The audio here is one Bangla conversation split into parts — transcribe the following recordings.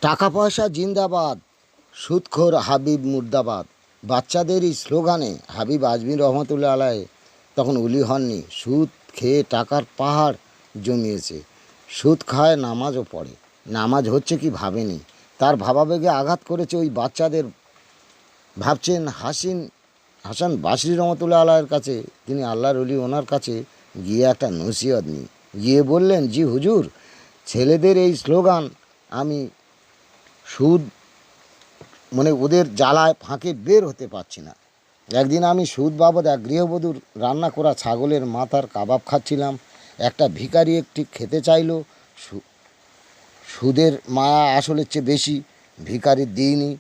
টাকা পয়সা জিন্দাবাদ, সুদখোর হাবিব মুর্দাবাদ। বাচ্চাদের এই স্লোগানে হাবিব আজমির রহমতুল্লাহ আলাহি তখন উলি হননি। সুদ খেয়ে টাকার পাহাড় জমিয়েছে। সুদ খায়, নামাজও পড়ে, নামাজ হচ্ছে কি ভাবেনি। তার ভাবাবেগে আঘাত করেছে ওই বাচ্চাদের। ভাবছেন হাসান বাসরি রহমতুল্লাহ আলাহির কাছে, তিনি আল্লাহর অলি, ওনার কাছে গিয়ে একটা নসিহত নিই। গিয়ে বললেন, জি হুজুর, ছেলেদের এই স্লোগান আমি সুদ ওদের জ্বালায় ফাঁকে বের হতে পারছি না। একদিন আমি সুদ বাবদ এক গৃহবধূর রান্না করা ছাগলের মাথার কাবাব খাচ্ছিলাম। একটা ভিখারি একটি খেতে চাইল। সুদের মায়া আসলের চেয়ে বেশি। ভিখারির দিইনি,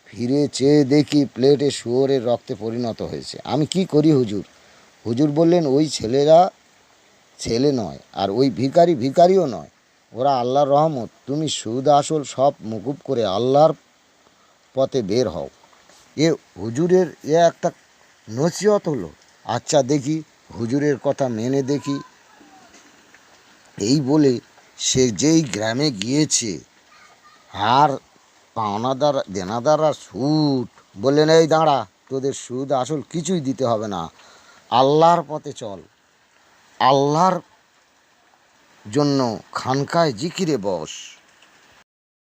ফিরে চেয়ে দেখি প্লেটে শুয়োরের রক্তে পরিণত হয়েছে। আমি কি করি হুজুর? হুজুর বললেন, ওই ছেলেরা ছেলে নয়, আর ওই ভিখারিও নয়, ওরা আল্লাহর রহমত। তুমি সুদ আসল সব মুকুব করে আল্লাহর পথে বের হও। হুজুরের একটা নসিহত হলো। আচ্ছা দেখি, হুজুরের কথা মেনে দেখি। এই বলে সে যেই গ্রামে গিয়েছে, আর পাওনাদার দেনাদাররা সুদ বললেন, এই দাঁড়া, তোদের সুদ আসল কিছুই দিতে হবে না, আল্লাহর পথে চল, আল্লাহর জন্য খানকায় জিকিরে বস।